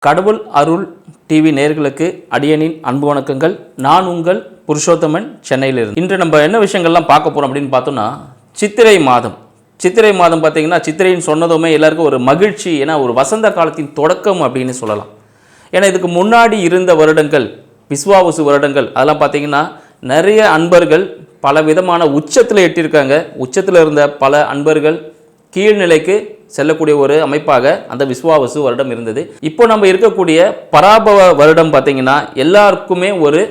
கடவுள் அருள் டிவி நேயர்களுக்கு அடியனின் அன்பு வணக்கங்கள். நான் உங்கள் புருஷோத்தமன், சென்னையிலிருந்து. இன்று நம்ம என்ன விஷயங்கள்லாம் பார்க்க போகிறோம் அப்படின்னு பார்த்தோம்னா, சித்திரை மாதம். சித்திரை மாதம் பார்த்தீங்கன்னா, சித்திரைன்னு சொன்னதுமே எல்லாருக்கும் ஒரு மகிழ்ச்சி. ஏன்னா ஒரு வசந்த காலத்தின் தொடக்கம் அப்படின்னு சொல்லலாம். ஏன்னா இதுக்கு முன்னாடி இருந்த வருடங்கள், விஸ்வாவசு வருடங்கள், அதெல்லாம் பார்த்தீங்கன்னா நிறைய அன்பர்கள் பல விதமான உச்சத்தில் எட்டியிருக்காங்க. உச்சத்தில் இருந்த பல அன்பர்கள் கீழ்நிலைக்கு செல்லக்கூடிய ஒரு அமைப்பாக அந்த விஸ்வாவசு வருடம் இருந்தது. இப்போ நம்ம இருக்கக்கூடிய பராபவ வருடம் பார்த்தீங்கன்னா எல்லாருக்குமே ஒரு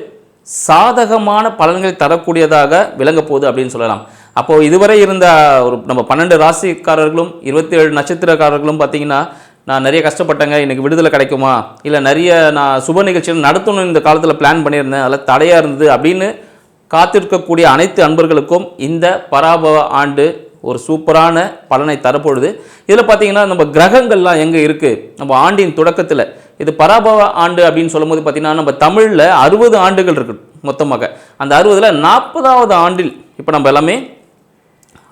சாதகமான பலன்கள் தரக்கூடியதாக விளங்க போகுது அப்படின்னு சொல்லலாம். அப்போது இதுவரை இருந்த ஒரு நம்ம 12 ராசிக்காரர்களும் 27 நட்சத்திரக்காரர்களும் பார்த்தீங்கன்னா, நான் நிறைய கஷ்டப்பட்டேங்க, எனக்கு விடுதலை கிடைக்குமா, இல்லை நிறைய நான் சுப நிகழ்ச்சிகள் நடத்தணும்னு இந்த காலத்தில் பிளான் பண்ணியிருந்தேன், அதில் தடையாக இருந்தது அப்படின்னு காத்திருக்கக்கூடிய அனைத்து அன்பர்களுக்கும் இந்த பராபவ ஆண்டு ஒரு சூப்பரான பலனை தரப்பொழுது. இதில் பார்த்தீங்கன்னா நம்ம கிரகங்கள்லாம் எங்கே இருக்குது, நம்ம ஆண்டின் தொடக்கத்தில் இது பராபவ ஆண்டு அப்படின்னு சொல்லும்போது பார்த்தீங்கன்னா நம்ம தமிழில் 60 ஆண்டுகள் இருக்குது மொத்தமாக. அந்த 60ல் 40வது ஆண்டில் இப்போ நம்ம எல்லாமே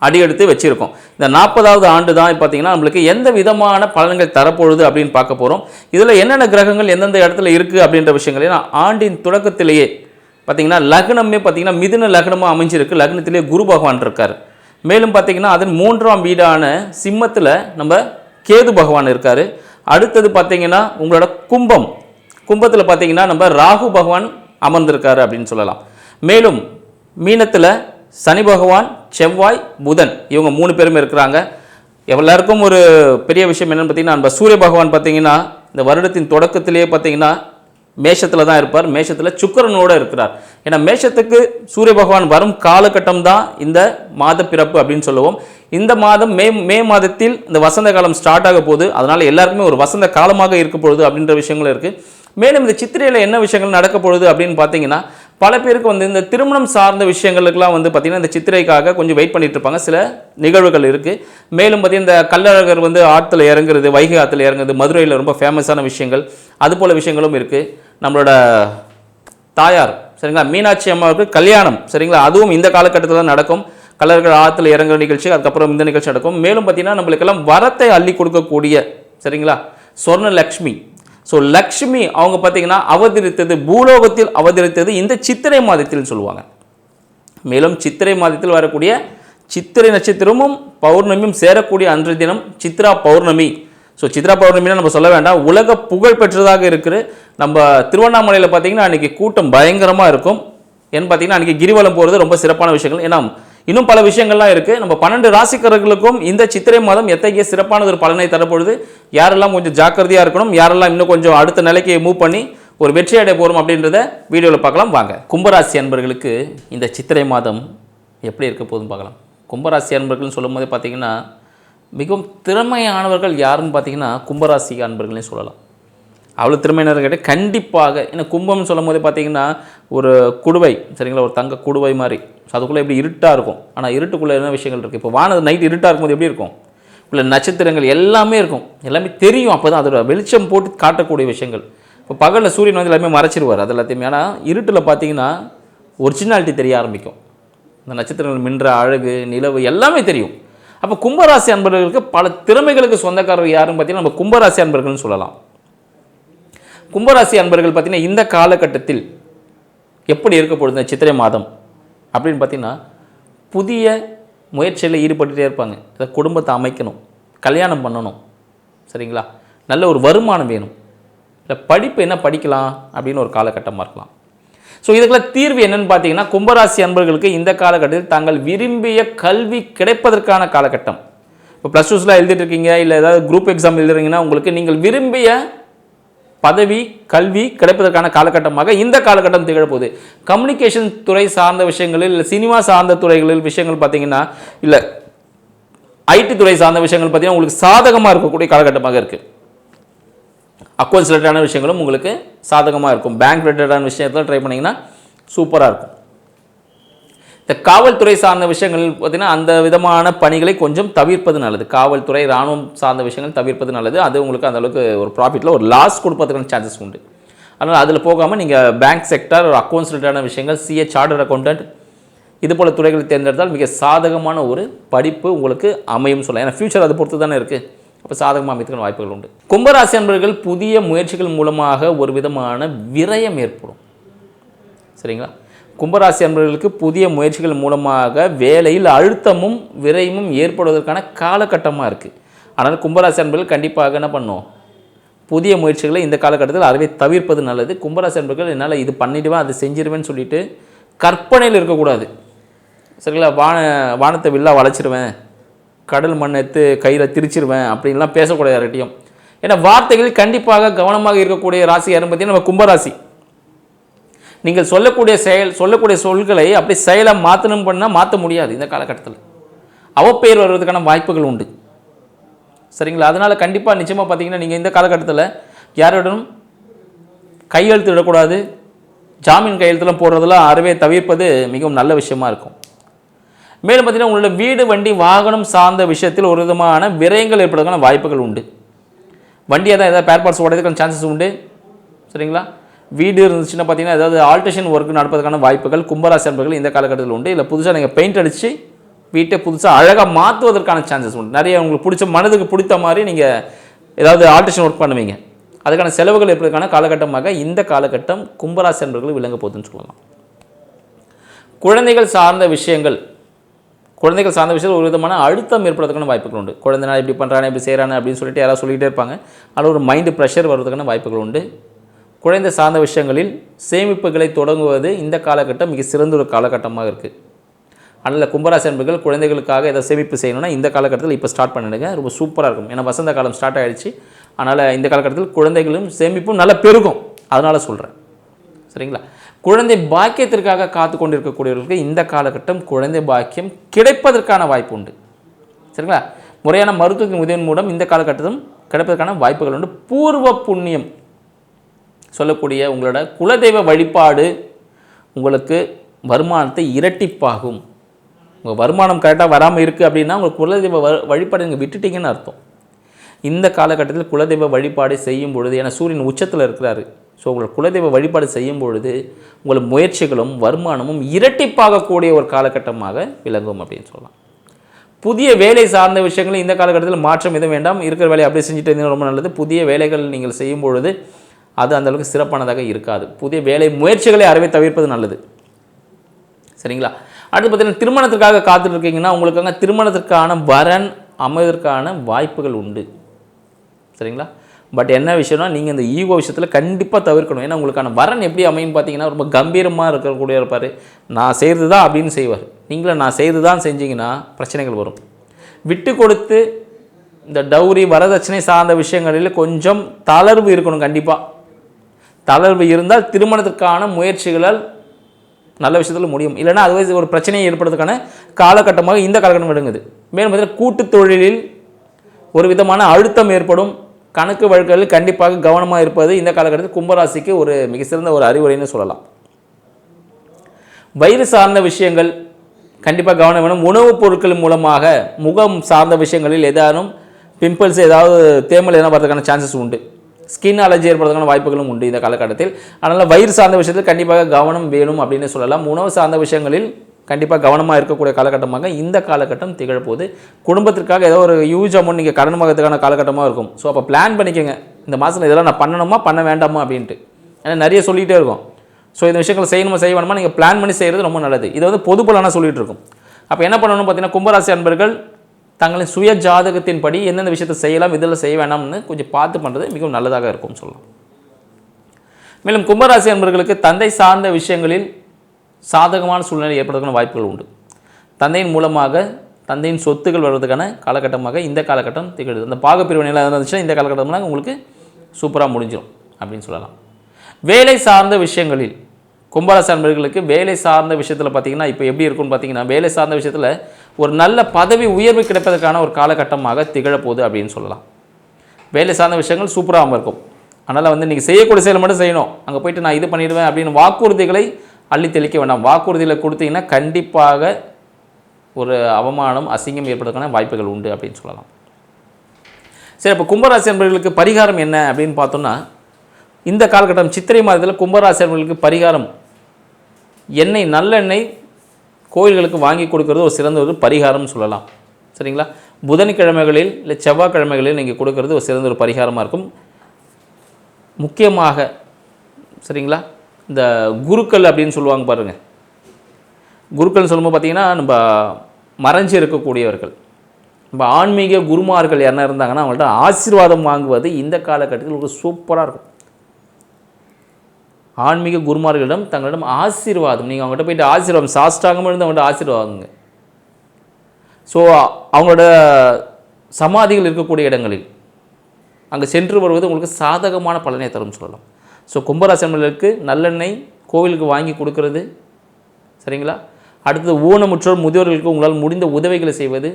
அடியெடுத்து வச்சுருக்கோம். இந்த 40வது ஆண்டு தான் பார்த்தீங்கன்னா நம்மளுக்கு எந்த விதமான பலன்கள் தரப்பொழுது அப்படின்னு பார்க்க போகிறோம். இதில் என்னென்ன கிரகங்கள் எந்தெந்த இடத்துல இருக்குது அப்படின்ற விஷயங்களே ஆண்டின் தொடக்கத்திலேயே பார்த்தீங்கன்னா லக்னமே பார்த்தீங்கன்னா மிதுன லக்னமாக அமைஞ்சிருக்கு. லக்னத்திலே குரு பகவான் இருக்கார். மேலும் பார்த்தீங்கன்னா அதன் 3ஆம் வீடான சிம்மத்தில் நம்ம கேது பகவான் இருக்கார். அடுத்தது பார்த்தீங்கன்னா உங்களோட கும்பத்தில் பார்த்தீங்கன்னா நம்ம ராகு பகவான் அமர்ந்திருக்காரு அப்படின்னு சொல்லலாம். மேலும் மீனத்தில் சனி பகவான், செவ்வாய், புதன், இவங்க 3 பேருமே இருக்கிறாங்க. எல்லாருக்கும் ஒரு பெரிய விஷயம் என்னென்னு பார்த்தீங்கன்னா, நம்ம சூரிய பகவான் பார்த்தீங்கன்னா இந்த வருடத்தின் தொடக்கத்திலேயே பார்த்தீங்கன்னா மேஷத்தில் தான் இருப்பார். மேஷத்தில் சுக்கிரனோடு இருக்கிறார். ஏன்னா மேஷத்துக்கு சூரிய பகவான் வரும் காலகட்டம் தான் இந்த மாத பிறப்பு அப்படின்னு சொல்லுவோம். இந்த மாதம் மே மாதத்தில் இந்த வசந்த காலம் ஸ்டார்ட் ஆக போகுது. அதனால் எல்லாருக்குமே ஒரு வசந்த காலமாக இருக்க பொழுது அப்படின்ற விஷயங்களும் இருக்குது. மேலும் இந்த சித்திரையில் என்ன விஷயங்கள் நடக்க பொழுது அப்படின்னு பார்த்தீங்கன்னா, பல பேருக்கு இந்த திருமணம் சார்ந்த விஷயங்களுக்கெல்லாம் பார்த்திங்கன்னா இந்த சித்திரைக்காக கொஞ்சம் வெயிட் பண்ணிட்டு இருப்பாங்க. சில நிகழ்வுகள் இருக்குது. மேலும் பார்த்திங்கன்னா இந்த கள்ளழகர் ஆற்றுல இறங்குறது, வைகை ஆற்றுல இறங்குறது மதுரையில் ரொம்ப ஃபேமஸான விஷயங்கள், அதுபோல் விஷயங்களும் இருக்குது. நம்மளோட தாயார் சரிங்களா மீனாட்சி அம்மாவுக்கு கல்யாணம் சரிங்களா, அதுவும் இந்த காலகட்டத்தில் தான் நடக்கும். கள்ளழகர் ஆற்றுல இறங்குற நிகழ்ச்சி, அதுக்கப்புறம் இந்த நிகழ்ச்சி நடக்கும். மேலும் பார்த்திங்கன்னா நம்மளுக்கெல்லாம் வரத்தை அள்ளி கொடுக்கக்கூடிய சரிங்களா சொர்ண லக்ஷ்மி. ஸோ லக்ஷ்மி அவங்க பார்த்தீங்கன்னா அவதரித்தது, பூலோகத்தில் அவதரித்தது இந்த சித்திரை மாதத்தில் சொல்லுவாங்க. மேலும் சித்திரை மாதத்தில் வரக்கூடிய சித்திரை நட்சத்திரமும் பௌர்ணமியும் சேரக்கூடிய அன்றைய தினம் சித்ரா பௌர்ணமி. ஸோ சித்ரா பௌர்ணமினா நம்ம சொல்ல வேண்டாம், உலக புகழ் பெற்றதாக இருக்குது. நம்ம திருவண்ணாமலையில் பார்த்தீங்கன்னா அன்றைக்கி கூட்டம் பயங்கரமாக இருக்கும். ஏன்னு பார்த்தீங்கன்னா அன்றைக்கி கிரிவலம் போகிறது ரொம்ப சிறப்பான விஷயங்கள். ஏன்னா இன்னும் பல விஷயங்கள்லாம் இருக்குது. நம்ம 12 ராசிக்காரர்களுக்கும் இந்த சித்திரை மாதம் எத்தகைய சிறப்பானது ஒரு பலனை தரப்பொழுது, யாரெல்லாம் கொஞ்சம் ஜாக்கிரதையாக இருக்கணும், யாரெல்லாம் இன்னும் கொஞ்சம் அடுத்த நிலைக்கு மூவ் பண்ணி ஒரு வெற்றி அடைய போகிறோம் அப்படின்றத வீடியோவில் பார்க்கலாம் வாங்க. கும்பராசி அன்பர்களுக்கு இந்த சித்திரை மாதம் எப்படி இருக்க போகுதுன்னு பார்க்கலாம். கும்பராசி அன்பர்கள்னு சொல்லும் போதே பார்த்தீங்கன்னா மிகவும் திறமையானவர்கள் யாருன்னு பார்த்தீங்கன்னா கும்பராசி அன்பர்களே சொல்லலாம். அவ்வளோ திறமையினர் கேட்டால் கண்டிப்பாக, ஏன்னா கும்பம்னு சொல்லும் போதே பார்த்தீங்கன்னா ஒரு குடுவை சரிங்களா, ஒரு தங்க குடுவை மாதிரி. ஸோ அதுக்குள்ளே எப்படி இருட்டாக இருக்கும். ஆனால் இருட்டுக்குள்ளே என்ன விஷயங்கள் இருக்குது. இப்போ வானது நைட் இருட்டாக இருக்கும்போது எப்படி இருக்கும், இல்லை நட்சத்திரங்கள் எல்லாமே இருக்கும், எல்லாமே தெரியும். அப்போ தான் அதோட வெளிச்சம் போட்டு காட்டக்கூடிய விஷயங்கள். இப்போ பகலில் சூரியன் எல்லாமே மறைச்சிருவார் அது எல்லாத்தையுமே. ஆனால் இருட்டில் பார்த்தீங்கன்னா ஒரிஜினாலிட்டி தெரிய ஆரம்பிக்கும். இந்த நட்சத்திரங்கள் மின்ற அழகு, நிலவு எல்லாமே தெரியும். அப்போ கும்பராசி அன்பர்களுக்கு பல திறமைகளுக்கு சொந்தக்காரர் யாருன்னு பார்த்தீங்கன்னா நம்ம கும்பராசி அன்பர்கள்னு சொல்லலாம். கும்பராசி அன்பர்கள் பார்த்தீங்கன்னா இந்த காலகட்டத்தில் எப்படி இருக்க போகுது சித்திரை மாதம் அப்படின்னு பார்த்தீங்கன்னா, புதிய முயற்சியில் ஈடுபட்டுகிட்டே இருப்பாங்க. இதை குடும்பத்தை அமைக்கணும், கல்யாணம் பண்ணணும் சரிங்களா, நல்ல ஒரு வருமானம் வேணும், இல்லை படிப்பு என்ன படிக்கலாம் அப்படின்னு ஒரு காலகட்டமாக இருக்கலாம். ஸோ இதுக்கெல்லாம் தீர்வு என்னென்னு பார்த்தீங்கன்னா, கும்பராசி அன்பர்களுக்கு இந்த காலகட்டத்தில் தாங்கள் விரும்பிய கல்வி கிடைப்பதற்கான காலகட்டம். இப்போ ப்ளஸ் டூஸ்லாம் எழுதிட்டு இருக்கீங்க, இல்லை ஏதாவது குரூப் எக்ஸாம் எழுதுறீங்கன்னா உங்களுக்கு நீங்கள் விரும்பிய பதவி கல்வி கிடைப்பதற்கான காலகட்டமாக இந்த காலகட்டம் திகழப்போகுது. கம்யூனிகேஷன் துறை சார்ந்த விஷயங்களில், இல்லை சினிமா சார்ந்த துறைகளில் விஷயங்கள் பார்த்தீங்கன்னா, இல்லை ஐடி துறை சார்ந்த விஷயங்கள் பார்த்தீங்கன்னா உங்களுக்கு சாதகமாக இருக்கக்கூடிய காலகட்டமாக இருக்குது. அக்கௌண்ட்ஸ் ரிலேட்டடான விஷயங்களும் உங்களுக்கு சாதகமாக இருக்கும். பேங்க் ரிலேட்டடான விஷயத்தில் ட்ரை பண்ணிங்கன்னா சூப்பராக இருக்கும். இந்த காவல்துறை சார்ந்த விஷயங்கள் பார்த்திங்கன்னா அந்த விதமான பணிகளை கொஞ்சம் தவிர்ப்பது நல்லது. காவல்துறை, இராணுவம் சார்ந்த விஷயங்கள் தவிர்ப்பது நல்லது. அது உங்களுக்கு அந்தளவுக்கு ஒரு ப்ராஃபிட்டில் ஒரு லாஸ் கொடுப்பதற்கான சான்சஸ் உண்டு. அதனால் அதில் போகாமல் நீங்கள் பேங்க் செக்டர், ஒரு அக்கௌண்ட்ஸ் ரிலேட்டடான விஷயங்கள், சிஏ, சார்ட்டர்ட் அக்கௌண்டன்ட், இது போல் துறைகளை தேர்ந்தெடுத்தால் மிக சாதகமான ஒரு படிப்பு உங்களுக்கு அமையும் சொல்லலாம். ஏன்னா ஃபியூச்சர் அதை பொறுத்து தானே இருக்குது. அப்போ சாதகமாக அமைத்துக்கான வாய்ப்புகள் உண்டு. கும்பராசி அன்பர்கள் புதிய முயற்சிகள் மூலமாக ஒரு விதமான விரயம் ஏற்படும். சரிங்களா? கும்பராசி அன்பர்களுக்கு புதிய முயற்சிகள் மூலமாக வேலையில் அழுத்தமும் விரயமும் ஏற்படுவதற்கான காலகட்டமாக இருக்குது. ஆனால் கும்பராசி அன்பர்கள் கண்டிப்பாக என்ன பண்ணும், புதிய முயற்சிகளை இந்த காலகட்டத்தில் அறவே தவிர்ப்பது நல்லது. கும்பராசி அன்பர்கள் என்னால் இது பண்ணிடுவேன் அது செஞ்சிருவேன்னு சொல்லிட்டு கற்பனையில் இருக்கக்கூடாது. சரிங்களா? வானத்தை வில்லா வளைச்சிருவேன், கடல் மண் எடுத்து கையில் திரிச்சிருவேன் அப்படின்லாம் பேசக்கூடாது யார்கிட்டையும். ஏன்னா வார்த்தைகளில் கண்டிப்பாக கவனமாக இருக்கக்கூடிய ராசி யாருன்னு பார்த்தீங்கன்னா நம்ம கும்பராசி. நீங்கள் சொல்லக்கூடிய சொல்களை அப்படி செயலாக மாற்றணும் பண்ணால் மாற்ற முடியாது. இந்த காலகட்டத்தில் அவப்பெயர் வருவதற்கான வாய்ப்புகள் உண்டு. சரிங்களா? அதனால் கண்டிப்பாக நிச்சயமாக பார்த்தீங்கன்னா நீங்கள் இந்த காலகட்டத்தில் யாரோடும் கையெழுத்து விடக்கூடாது. ஜாமீன் கையெழுத்துலாம் போடுறதெல்லாம் அறவே தவிர்ப்பது மிகவும் நல்ல விஷயமா இருக்கும். மேலும் பார்த்தீங்கன்னா உங்களோட வீடு வண்டி வாகனம் சார்ந்த விஷயத்தில் ஒரு விதமான விரயங்கள் ஏற்படுவதற்கான வாய்ப்புகள் உண்டு. வண்டியாக தான் ஏதாவது பேர் பார்ட்ஸ் ஓடுறதுக்கான சான்சஸ் உண்டு. சரிங்களா? வீடு இருந்துச்சுன்னா பார்த்தீங்கன்னா ஏதாவது ஆல்ட்ரேஷன் ஒர்க் நடப்பதற்கான வாய்ப்புகள் கும்பராசி அன்பர்கள் இந்த காலகட்டத்தில் உண்டு. இல்லை புதுசாக நீங்கள் பெயிண்ட் அடித்து வீட்டை புதுசாக அழகாக மாற்றுவதற்கான சான்சஸ் உண்டு. நிறைய உங்களுக்கு பிடிச்ச மனதுக்கு பிடித்த மாதிரி நீங்கள் ஏதாவது ஆல்ட்ரேஷன் ஒர்க் பண்ணுவீங்க. அதுக்கான செலவுகள் ஏற்படுவதற்கான காலகட்டமாக இந்த காலகட்டம் கும்பராசி அன்பர்கள் விளங்க போகுதுன்னு சொல்லலாம். குழந்தைகள் சார்ந்த விஷயங்கள் ஒரு விதமான அழுத்தம் ஏற்படுறதுக்கான வாய்ப்புகள் உண்டு. குழந்தைனா இப்படி பண்ணுறானே இப்படி செய்கிறானே அப்படின்னு சொல்லிட்டு யாராவது சொல்லிகிட்டே இருப்பாங்க. அதில் ஒரு மைண்டு ப்ரெஷர் வருவதற்கான வாய்ப்புகள் உண்டு. குழந்தை சார்ந்த விஷயங்களில் சேமிப்புகளை தொடங்குவது இந்த காலகட்டம் மிக சிறந்த ஒரு காலகட்டமாக இருக்குது. அதனால் கும்பராசி அன்பர்கள் குழந்தைகளுக்காக எதை சேமிப்பு செய்யணும்னா இந்த காலகட்டத்தில் இப்போ ஸ்டார்ட் பண்ணிடுங்க, ரொம்ப சூப்பராக இருக்கும். ஏன்னா வசந்த காலம் ஸ்டார்ட் ஆகிடுச்சு. அதனால் இந்த காலகட்டத்தில் குழந்தைகளும் சேமிப்பும் நல்லா பெருகும். அதனால் சொல்கிறேன். சரிங்களா? குழந்தை பாக்கியத்திற்காக காத்து கொண்டிருக்கக்கூடியவர்களுக்கு இந்த காலகட்டம் குழந்தை பாக்கியம் கிடைப்பதற்கான வாய்ப்பு உண்டு. சரிங்களா? முறையான மருத்துவத்தின் உதவியின் மூலம் இந்த காலகட்டத்திலும் கிடைப்பதற்கான வாய்ப்புகள் உண்டு. பூர்வ புண்ணியம் சொல்லக்கூடிய உங்களோட குலதெய்வ வழிபாடு உங்களுக்கு வருமானத்தை இரட்டிப்பாகும். உங்கள் வருமானம் கரெக்டாக வராமல் இருக்குது அப்படின்னா உங்களுக்கு குலதெய்வ வழிபாடு நீங்கள் விட்டுட்டீங்கன்னு அர்த்தம். இந்த காலகட்டத்தில் குலதெய்வ வழிபாடு செய்யும் பொழுது, ஏன்னா சூரியன் உச்சத்தில் இருக்கிறாரு, ஸோ உங்களை குலதெய்வ வழிபாடு செய்யும் பொழுது உங்கள் முயற்சிகளும் வருமானமும் இரட்டிப்பாகக்கூடிய ஒரு காலகட்டமாக விளங்கும் அப்படின்னு சொல்லலாம். புதிய வேலை சார்ந்த விஷயங்கள் இந்த காலகட்டத்தில் மாற்றம் எதுவும் வேண்டாம். இருக்கிற வேலையை அப்படியே செஞ்சுட்டு இருந்தீங்கன்னா ரொம்ப நல்லது. புதிய வேலைகள் நீங்கள் செய்யும் பொழுது அது அந்தளவுக்கு சிறப்பானதாக இருக்காது. புதிய வேலை முயற்சிகளை அறவே தவிர்ப்பது நல்லது. சரிங்களா? அடுத்து பார்த்தீங்கன்னா திருமணத்திற்காக காத்துட்டு இருக்கீங்கன்னா உங்களுக்காக திருமணத்திற்கான வரன் அமைவதற்கான வாய்ப்புகள் உண்டு. சரிங்களா? பட் என்ன விஷயம்னா நீங்கள் இந்த ஈகோ விஷயத்தில் கண்டிப்பாக தவிர்க்கணும். ஏன்னா உங்களுக்கான வரன் எப்படி அமையும் பார்த்தீங்கன்னா ரொம்ப கம்பீரமாக இருக்கக்கூடிய இருப்பார். நான் செய்கிறது தான் அப்படின்னு செய்வார். நீங்களும் நான் செய்கிறது தான் செஞ்சீங்கன்னா பிரச்சனைகள் வரும். விட்டு கொடுத்து இந்த டௌரி வரதட்சணை சார்ந்த விஷயங்களில் கொஞ்சம் தளர்வு இருக்கணும். கண்டிப்பாக தளர்வு இருந்தால் திருமணத்திற்கான முயற்சிகளால் நல்ல விஷயத்தில் முடியும். இல்லைனா அதுவே ஒரு பிரச்சனையை ஏற்படுறதுக்கான காலகட்டமாக இந்த காலகட்டம் விளங்குது. மேலும் பார்த்தீங்கன்னா கூட்டு தொழிலில் ஒரு விதமான அழுத்தம் ஏற்படும். கணக்கு வழக்குகளில் கண்டிப்பாக கவனமாக இருப்பது இந்த காலகட்டத்தில் கும்பராசிக்கு ஒரு மிக சிறந்த ஒரு அறிவுரைன்னு சொல்லலாம். வயிறு சார்ந்த விஷயங்கள் கண்டிப்பாக கவனம் வேணும். உணவுப் பொருட்கள் மூலமாக முகம் சார்ந்த விஷயங்களில் ஏதானும் பிம்பிள்ஸ் ஏதாவது தேமல் எதனா வரதுக்கான சான்சஸ் உண்டு. ஸ்கின் அலர்ஜி ஏற்படுறதுக்கான வாய்ப்புகளும் உண்டு இந்த காலகட்டத்தில். அதனால் வயிறு சார்ந்த விஷயத்தில் கண்டிப்பாக கவனம் வேணும் அப்படின்னு சொல்லலாம். உணவு சார்ந்த விஷயங்களில் கண்டிப்பாக கவனமாக இருக்கக்கூடிய காலகட்டமாக இந்த காலகட்டம் திகழப்போது. குடும்பத்திற்காக ஏதோ ஒரு ஹியூஜ் அமௌண்ட் நீங்கள் கடன் வாங்கிறதுக்கான காலகட்டமாக இருக்கும். ஸோ அப்போ பிளான் பண்ணிக்கோங்க, இந்த மாதம் இதெல்லாம் நான் பண்ணணுமா பண்ண வேண்டாமா அப்படின்ட்டு. ஏன்னா நிறைய சொல்லிகிட்டே இருக்கும். ஸோ இந்த விஷயங்களை செய்யணுமா செய்ய வேணுமா நீங்கள் பிளான் பண்ணி செய்கிறது ரொம்ப நல்லது. இதை வந்து பொது பலனாக சொல்லிகிட்டு இருக்கும். அப்போ என்ன பண்ணணும் பார்த்தீங்கன்னா கும்பராசி அன்பர்கள் தங்களின் சுய ஜாதகத்தின்படி எந்தெந்த விஷயத்தை செய்யலாம் இதில் செய்ய வேண்டாம்னு கொஞ்சம் பார்த்து பண்ணுறது மிகவும் நல்லதாக இருக்கும்னு சொல்லலாம். மேலும் கும்பராசி அன்பர்களுக்கு தந்தை சார்ந்த விஷயங்களில் சாதகமான சூழ்நிலை ஏற்படுவதற்கான வாய்ப்புகள் உண்டு. தந்தையின் மூலமாக தந்தையின் சொத்துக்கள் வருவதற்கான காலகட்டமாக இந்த காலகட்டம் திகழுது. அந்த பாகப்பிரிவு நிலை இருந்துச்சுன்னா இந்த காலகட்டம்லாம் உங்களுக்கு சூப்பராக முடிஞ்சிடும் அப்படின்னு சொல்லலாம். வேலை சார்ந்த விஷயங்களில் கும்பராசி அன்பர்களுக்கு வேலை சார்ந்த விஷயத்தில் பார்த்திங்கன்னா இப்போ எப்படி இருக்குன்னு பார்த்தீங்கன்னா வேலை சார்ந்த விஷயத்தில் ஒரு நல்ல பதவி உயர்வு கிடைப்பதற்கான ஒரு காலகட்டமாக திகழப்போகுது அப்படின்னு சொல்லலாம். வேலை சார்ந்த விஷயங்கள் சூப்பராக இருக்கும். அதனால் வந்து நீங்கள் செய்யக்கூடிய செயல் மட்டும் செய்யணும். அங்கே போய்ட்டு நான் இது பண்ணிடுவேன் அப்படின்னு வாக்குறுதிகளை அள்ளி தெளிக்க வேண்டாம். வாக்குறுதிகளை கொடுத்தீங்கன்னா கண்டிப்பாக ஒரு அவமானம் அசிங்கம் ஏற்படுவதற்கான வாய்ப்புகள் உண்டு அப்படின்னு சொல்லலாம். சரி, இப்போ கும்பராசி அன்பர்களுக்கு பரிகாரம் என்ன அப்படின்னு பார்த்தோம்னா இந்த காலகட்டம் சித்திரை மாதத்தில் கும்பராசி அன்பர்களுக்கு பரிகாரம் எண்ணெய் நல்லெண்ணெய் கோயில்களுக்கு வாங்கி கொடுக்கறது ஒரு சிறந்த ஒரு பரிகாரம்னு சொல்லலாம். சரிங்களா? புதன்கிழமைகளில் இல்லை செவ்வாய்க்கிழமைகளில் நீங்கள் கொடுக்கறது ஒரு சிறந்த ஒரு பரிகாரமாக இருக்கும். முக்கியமாக சரிங்களா, இந்த குருக்கள் அப்படின்னு சொல்லுவாங்க பாருங்கள். குருக்கள்னு சொல்லும்போது பார்த்திங்கன்னா நம்ம மறைஞ்சி இருக்கக்கூடியவர்கள், நம்ம ஆன்மீக குருமார்கள் யாருன்னா இருந்தாங்கன்னா அவங்கள்ட்ட ஆசீர்வாதம் வாங்குவது இந்த காலகட்டத்தில் ஒரு சூப்பராக இருக்கும். ஆன்மீக குருமார்களிடம் தங்களிடம் ஆசீர்வாதம், நீங்கள் அவங்ககிட்ட போய்ட்டு ஆசீர்வாதம் சாஷ்டாங்கமாக இருந்து அவங்கள்ட்ட ஆசீர்வாதங்க. ஸோ அவங்களோட சமாதிகள் இருக்கக்கூடிய இடங்களில் அங்கே சென்று வருவது உங்களுக்கு சாதகமான பலனை தரும் சொல்லலாம். ஸோ கும்பராசி அன்பர்களுக்கு நல்லெண்ணெய் கோவிலுக்கு வாங்கி கொடுக்கறது சரிங்களா. அடுத்தது ஊனமுற்றோர் முதியோர்களுக்கு உங்களால் முடிந்த உதவிகளை செய்வது,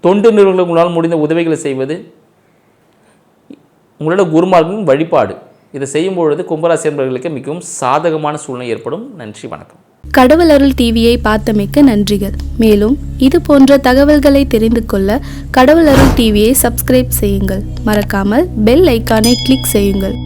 தொண்டு நிறுவனங்களுக்கு உங்களால் முடிந்த உதவிகளை செய்வது, உங்களோட குருமார்களின் வழிபாடு, இதை செய்யும் பொழுது கும்பராசி அன்பர்களுக்கு மிகவும் சாதகமான சூழ்நிலை ஏற்படும். நன்றி, வணக்கம். கடவுள் அருள் டிவியை பார்த்தமைக்கு நன்றிகள். மேலும் இது போன்ற தகவல்களை தெரிந்து கொள்ள கடவுள் அருள் டிவியை சப்ஸ்கிரைப் செய்யுங்கள். மறக்காமல் பெல் ஐக்கானை கிளிக் செய்யுங்கள்.